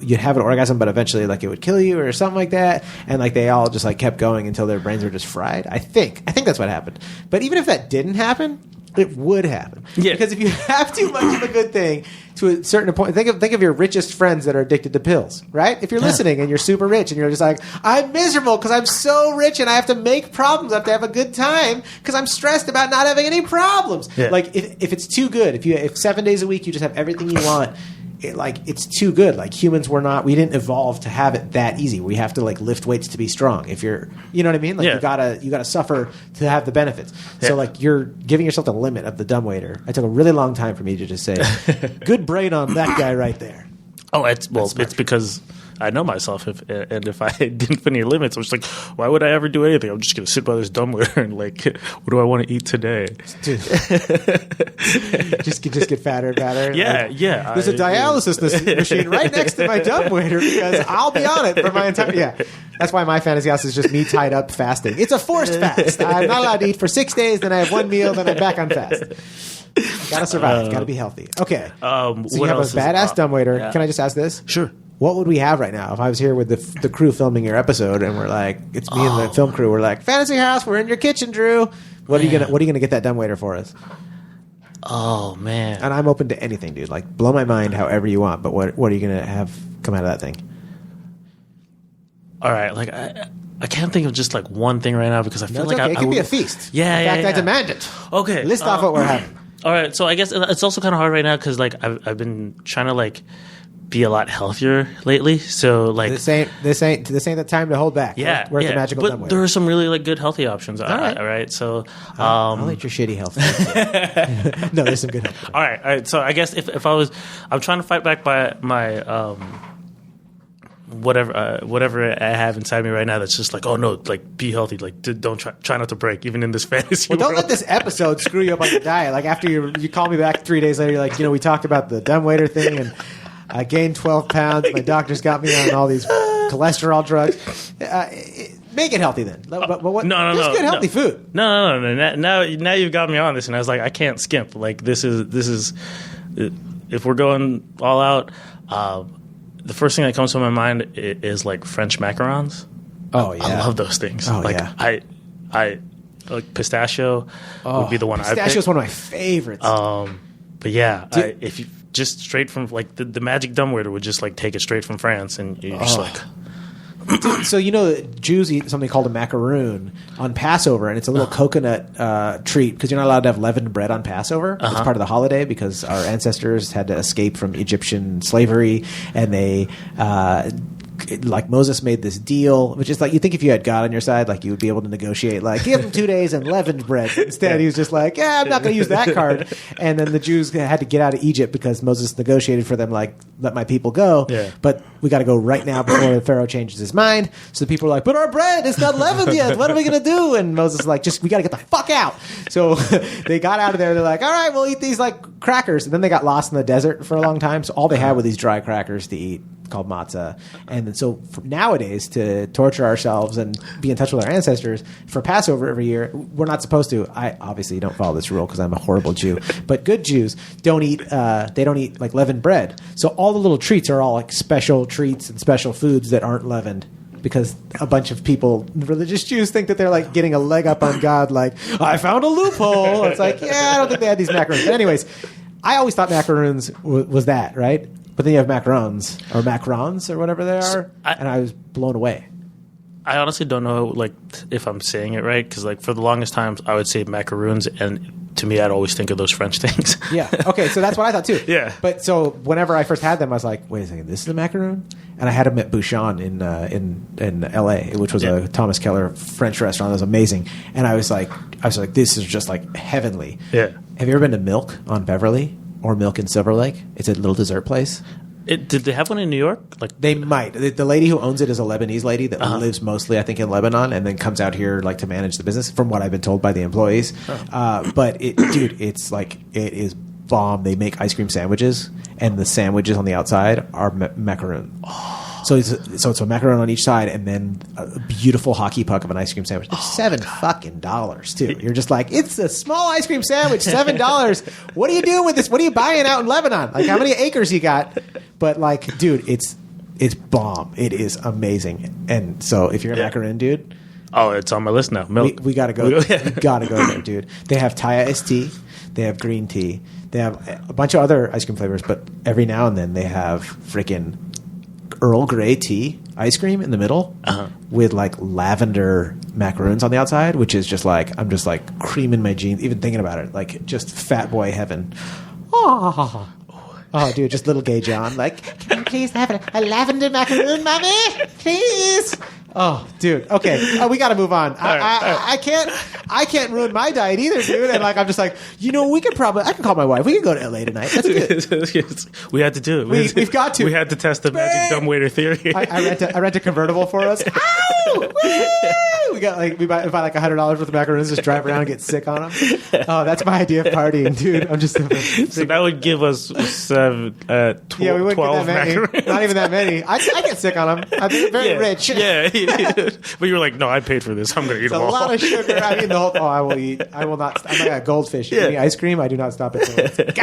you'd have an orgasm, but eventually like it would kill you or something like that, and like they all just like kept going until their brains were just fried. I think that's what happened. But even if that didn't happen, it would happen. Yeah. Because if you have too much of a good thing to a certain point, think of your richest friends that are addicted to pills, right? If you're listening and you're super rich and you're just like, I'm miserable because I'm so rich and I have to make problems. I have to have a good time because I'm stressed about not having any problems. Yeah. Like if it's too good, if 7 days a week you just have everything you want, it's too good. Like humans we didn't evolve to have it that easy. We have to like lift weights to be strong. If you're, you know what I mean? Like you gotta suffer to have the benefits. Yeah. So like you're giving yourself the limit of the dumbwaiter. It took a really long time for me to just say, good brain on that guy right there. Oh, it's because I know myself, if I didn't put any limits, I was like, why would I ever do anything? I'm just going to sit by this dumbwaiter and like, what do I want to eat today? Dude. just get fatter and fatter. Yeah, like, yeah. There's a dialysis machine right next to my dumbwaiter because I'll be on it for my entire. Yeah, that's why my fantasy house is just me tied up fasting. It's a forced fast. I'm not allowed to eat for 6 days. Then I have one meal. Then I'm back on fast. Gotta survive. Gotta be healthy. Okay. So you have a badass dumbwaiter. Yeah. Can I just ask this? Sure. What would we have right now if I was here with the crew filming your episode and we're like, it's me and the film crew. We're like, fantasy house. We're in your kitchen, Drew. What are you gonna get that dumbwaiter for us? Oh man. And I'm open to anything, dude. Like, blow my mind however you want. But what are you gonna have come out of that thing? All right. Like I can't think of just like one thing right now because I feel like it could be a feast. Yeah, In fact, I demand it. Okay. List off what we're having. All right. So I guess it's also kind of hard right now because like I've been trying to like be a lot healthier lately. So like this ain't the time to hold back. Yeah, Where's the magical but dumbwaiter? there are some really like good healthy options. All right. So I'll eat your shitty health. No, there's some good health. All right. So I guess if I'm trying to fight back by my whatever I have inside me right now that's just like, oh no, like be healthy, like don't try not to break even in this fantasy Well, don't world. let this episode screw you up on your diet. Like after you call me back 3 days later, you're like, we talked about the dumbwaiter thing and I gained 12 pounds. My doctor's got me on all these cholesterol drugs. Make it healthy then. But what? No. There's good healthy food. No. Now you've got me on this, and I was like, I can't skimp. Like this is if we're going all out. The first thing that comes to my mind is like French macarons. Oh yeah, I love those things. Oh like, yeah, I like pistachio would be the one I pick. Pistachio is one of my favorites. But yeah, if you just straight from like the magic dumbwaiter would just like take it straight from France, and you're just like. So Jews eat something called a macaroon on Passover, and it's a little coconut treat because you're not allowed to have leavened bread on Passover. It's part of the holiday because our ancestors had to escape from Egyptian slavery, and they like Moses made this deal, which is like you think if you had God on your side, like you would be able to negotiate, like give him 2 days and leavened bread. Instead, he was just like, I'm not going to use that card. And then the Jews had to get out of Egypt because Moses negotiated for them, like let my people go. Yeah. But we got to go right now before the Pharaoh changes his mind. So the people are like, but our bread, it's not leavened yet. What are we going to do? And Moses is like, we got to get the fuck out. So they got out of there. They're like, all right, we'll eat these like crackers. And then they got lost in the desert for a long time. So all they had were these dry crackers to eat, called matzah. And then so nowadays, to torture ourselves and be in touch with our ancestors, for Passover every year, we're not supposed to. I obviously don't follow this rule because I'm a horrible Jew, but good Jews don't eat like leavened bread. So all the little treats are all like special treats and special foods that aren't leavened, because a bunch of people, religious Jews, think that they're like getting a leg up on God, like, I found a loophole. It's like, I don't think they had these macaroons. But anyways, I always thought macaroons was that, right? But then you have macarons or whatever they are, and I was blown away. I honestly don't know, like, if I'm saying it right, because, like, for the longest times, I would say macaroons, and to me, I'd always think of those French things. Yeah. Okay. So that's what I thought too. Yeah. But so whenever I first had them, I was like, wait a second, this is a macaroon? And I had them at Bouchon in L.A., which was a Thomas Keller French restaurant. That was amazing. And I was like, this is just like heavenly. Yeah. Have you ever been to Milk on Beverly or Milk in Silver Lake? It's a little dessert place. Did they have one in New York? Like they might. The lady who owns it is a Lebanese lady that lives mostly, I think, in Lebanon, and then comes out here like to manage the business. From what I've been told by the employees, but it's like it is bomb. They make ice cream sandwiches, and the sandwiches on the outside are macaroon. So it's a macaron on each side, and then a beautiful hockey puck of an ice cream sandwich. It's $7 too. You're just like, it's a small ice cream sandwich, $7. What are you doing with this? What are you buying out in Lebanon? Like, how many acres you got? But like, dude, it's bomb. It is amazing. And so if you're a macaron dude, it's on my list now. Milk. We gotta go. We gotta go there, dude. They have Thai iced tea. They have green tea. They have a bunch of other ice cream flavors, but every now and then they have freaking Earl Grey tea ice cream in the middle with like lavender macaroons on the outside, which is just like, I'm just like creaming my jeans, even thinking about it, like just fat boy heaven. Oh, dude, just little gay John. Like, can you please have a lavender macaroon, mommy? Please. Oh, dude. Okay, we got to move on. I can't ruin my diet either, dude. And like, I'm just like, I can call my wife. We can go to LA tonight. That's good. We had to do it. We've got to. We had to test the magic dumbwaiter theory. I rent a convertible for us. Ow! Woo! We buy like $100 worth of macaroons, just drive around and get sick on them. Oh, that's my idea of partying, dude. I'm just so that would give us 12 macaroons. Not even that many. I get sick on them. I'm very rich. Yeah. But you were like, no, I paid for this. I'm going to eat them all. A lot of sugar. I mean, I will eat. I will not. I'm like a goldfish. Give me ice cream. I do not stop it.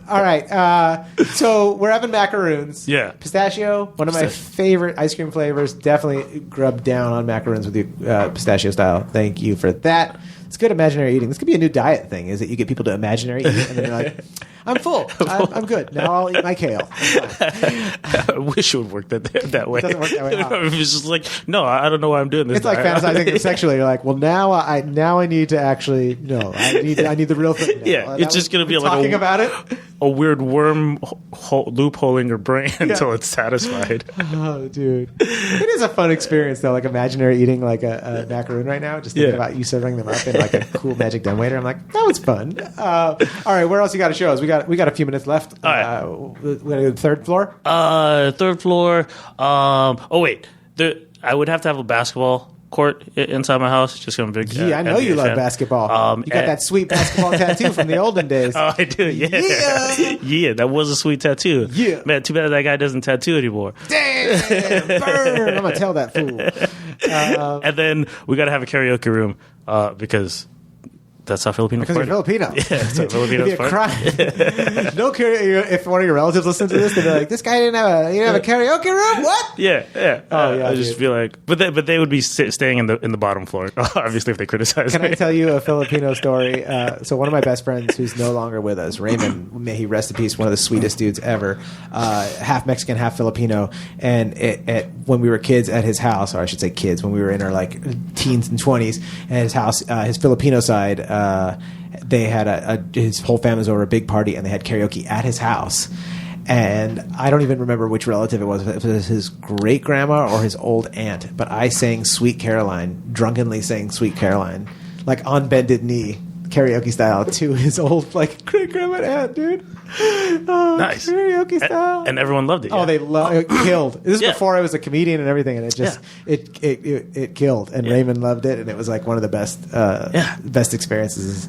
All right. So we're having macaroons. Yeah. Pistachio, one of my favorite ice cream flavors. Definitely grub down on macaroons with you, pistachio style. Thank you for that. It's good imaginary eating. This could be a new diet thing. Is that you get people to imaginary eat, and then you're like, I'm full. I'm good. Now I'll eat my kale. I wish it would work that way. It doesn't work that way. How? It's just like, no, I don't know why I'm doing this. It's like fantasizing sexually. You're like, well, now I need to actually I need the real thing. Now. Yeah, it's just going to be like talking about it. A weird worm loopholing your brain until it's satisfied. Oh, dude, it is a fun experience though. Like imaginary eating like a macaroon right now. Just thinking about you serving them up in like a cool magic dumbwaiter. I'm like, that was fun. All right, where else you got to show us? We got a few minutes left. All right. We got to go to the third floor. Third floor. Wait. I would have to have a basketball court inside my house. Just I'm a big. Yeah, I know you love basketball. You got that sweet basketball tattoo from the olden days. Oh, I do. Yeah, that was a sweet tattoo. Yeah, man. Too bad that guy doesn't tattoo anymore. Damn, burn! I'm gonna tell that fool. And then we got to have a karaoke room because. That's how Filipino. Because you're Filipino. Yeah, that's how Filipinos It'd be a crime. No karaoke. If one of your relatives listens to this, they'd be like, "This guy didn't have a karaoke room. What?" Yeah. Oh yeah. I just feel like, but they would be staying in the bottom floor. Obviously, if they criticize. Can I tell you a Filipino story? So one of my best friends, who's no longer with us, Raymond, may he rest in peace, one of the sweetest dudes ever, half Mexican, half Filipino, and when we were kids at his house, or I should say kids, when we were in our like teens and 20s, at his house, his Filipino side. They had his whole family was over a big party, and they had karaoke at his house. And I don't even remember which relative it was, if it was his great grandma or his old aunt. But I sang "Sweet Caroline," drunkenly sang "Sweet Caroline," like on bended knee, karaoke style, to his old like great grandma and aunt, dude. Oh, nice karaoke style, and everyone loved it. Oh, they it killed. This is before I was a comedian and everything, and it just it killed. And Raymond loved it, and it was like one of the best experiences.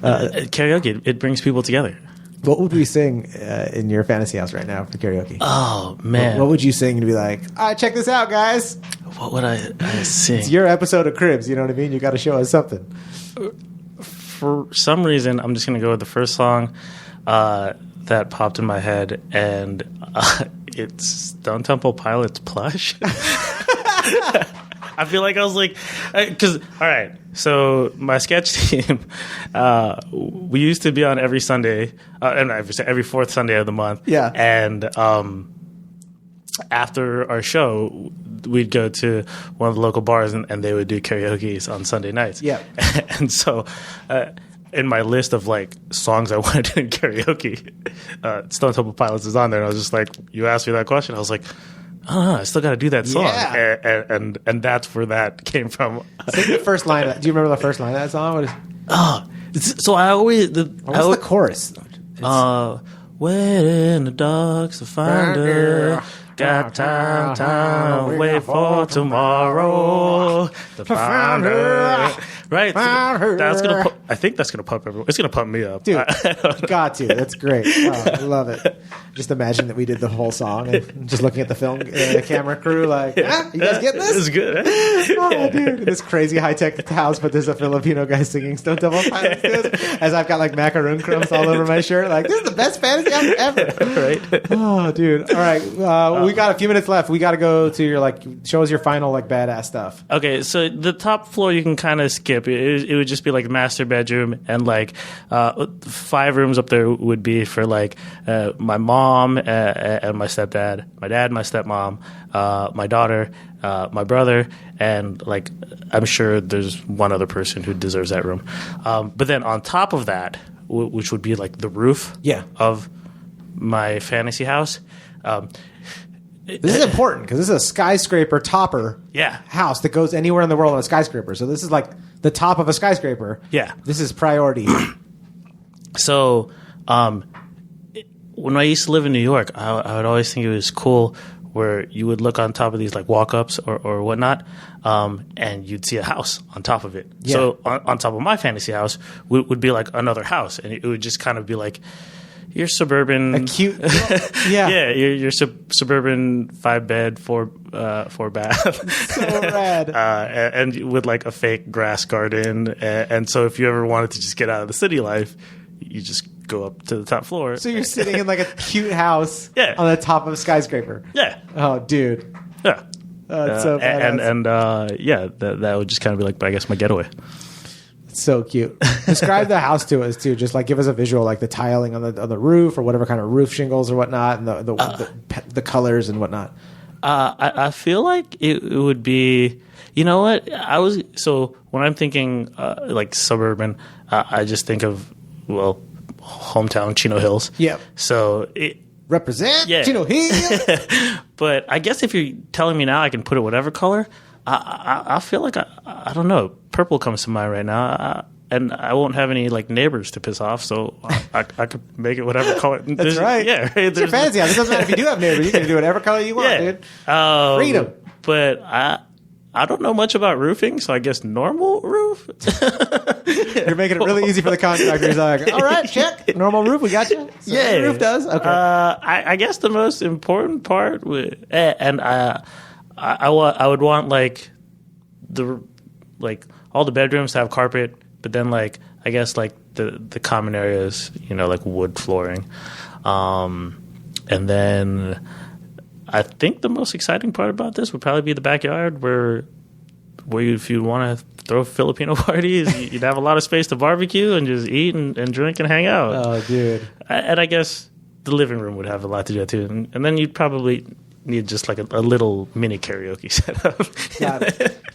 Karaoke, it brings people together. What would we sing in your fantasy house right now for karaoke? Oh man, what would you sing to be like? Check this out, guys. What would I sing? It's your episode of Cribs. You know what I mean? You got to show us something. For some reason, I'm just going to go with the first song that popped in my head, and it's Stone Temple Pilots "Plush." I feel like I was like, because all right, so my sketch team, we used to be on every Sunday, and every fourth Sunday of the month. Yeah, and after our show, we'd go to one of the local bars and they would do karaoke on Sunday nights. Yeah. And so in my list of like songs I wanted in karaoke, Stone Temple Pilots is on there. And I was just like, you asked me that question. I was like, I still got to do that song. Yeah. And that's where that came from. Sing the first line. Do you remember the first line of that song? So I always... What's the chorus? Where in the dark to find her. Got time, wait for tomorrow to find her. Right? That's gonna. I think that's gonna pump everyone. It's gonna pump me up, dude. You got to. That's great. Oh, I love it. Just imagine that we did the whole song and just looking at the film, the camera crew, like, you guys get this? This is good. Oh, dude, this crazy high tech house, but there's a Filipino guy singing Stone Temple Pilots, dude, as I've got like macaroon crumbs all over my shirt. Like, this is the best fantasy album ever. Right? Oh, dude. All right, we got a few minutes left. We got to go to your show us your final badass stuff. Okay, so the top floor you can kind of skip. It would just be like the master bedroom, and 5 rooms up there would be for my mom and my stepdad, my dad, my stepmom, my daughter, my brother, and I'm sure there's one other person who deserves that room. But then on top of that, which would be the roof of my fantasy house. This is important because this is a skyscraper topper house that goes anywhere in the world on a skyscraper. So this is the top of a skyscraper. Yeah. This is priority. So when I used to live in New York, I would always think it was cool where you would look on top of these walk-ups or whatnot, and you'd see a house on top of it. Yeah. So on top of my fantasy house would be another house, and it would just kind of be your suburban, a cute, your suburban 5-bed, 4 bath, so rad, and with a fake grass garden, and so if you ever wanted to just get out of the city life, you just go up to the top floor. So you're sitting in a cute house, on the top of a skyscraper. Yeah. Oh, dude. Yeah. It's so badass. And that would just kind of be I guess my getaway. So cute. Describe the house to us too. Just give us a visual, the tiling on the roof or whatever kind of roof shingles or whatnot, and the colors and whatnot. I feel like it would be. You know what? When I'm thinking suburban, I just think of hometown Chino Hills. Yeah. So represent Chino Hills. But I guess if you're telling me now, I can put it whatever color. I feel like I don't know. Purple comes to mind right now, and I won't have any neighbors to piss off, so I could make it whatever color. That's right. Yeah, right? It's your fantasy house. It doesn't matter if you do have neighbors. You can do whatever color you want, dude. Freedom. But I don't know much about roofing, so I guess normal roof. You're making it really easy for the contractors. All right, check. Normal roof, we got you. So yeah, the roof does. Okay. I guess the most important part, I would want all the bedrooms to have carpet, but then I guess the common areas, wood flooring, and then I think the most exciting part about this would probably be the backyard, where if you want to throw Filipino parties, you'd have a lot of space to barbecue and just eat and drink and hang out. Oh, dude! And I guess the living room would have a lot to do too, and then you'd probably need just a little mini karaoke setup.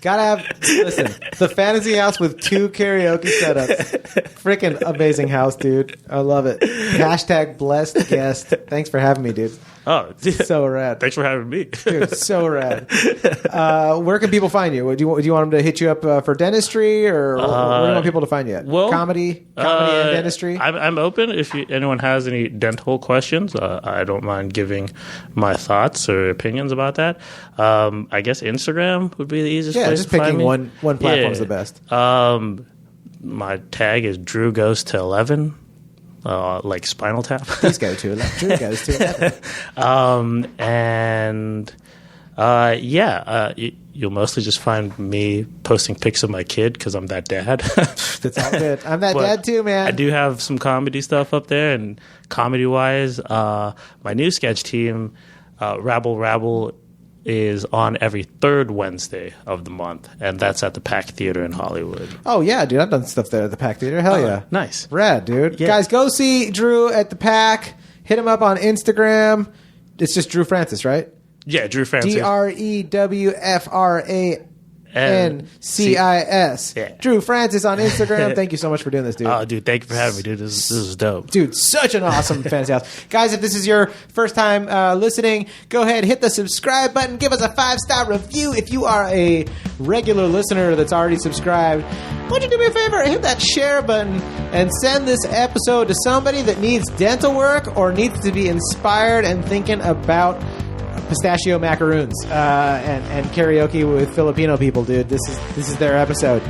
Gotta have, listen, the fantasy house with 2 karaoke setups. Freaking amazing house, dude. I love it. # blessed guest. Thanks for having me, dude. Oh, so rad. Thanks for having me. Dude, so rad. Where can people find you? Do you want them to hit you up for dentistry, or where do you want people to find you at? Comedy and dentistry? I'm open. If anyone has any dental questions, I don't mind giving my thoughts or opinions about that. I guess Instagram would be the easiest place just to find picking me. one platform's the best. My tag is Drew Goes to 11. Spinal Tap. Please go to 11. Drew Goes to 11. You'll mostly just find me posting pics of my kid because I'm that dad. That's all good. I'm that dad too, man. I do have some comedy stuff up there, and comedy-wise, my new sketch team, Rabble Rabble, is on every 3rd Wednesday of the month, and that's at the Pack Theater in Hollywood. Oh, yeah, dude. I've done stuff there at the Pack Theater. Hell yeah. Nice. Rad, dude. Yeah. Guys, go see Drew at the Pack. Hit him up on Instagram. It's just Drew Francis, right? Yeah, Drew Francis. DrewFrancis. Yeah. Drew Francis on Instagram. Thank you so much for doing this, dude. Oh, dude, thank you for having me, dude. This is dope. Dude, such an awesome Fantasy House. Guys, if this is your first time listening, go ahead, hit the subscribe button. Give us a 5-star review. If you are a regular listener that's already subscribed, why don't you do me a favor? Hit that share button and send this episode to somebody that needs dental work or needs to be inspired and thinking about pistachio macaroons and karaoke with Filipino people, dude. This is their episode.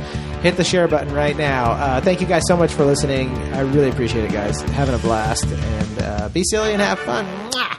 Hit the share button right now. Thank you guys so much for listening. I really appreciate it, guys. Having a blast. And be silly and have fun. Mwah!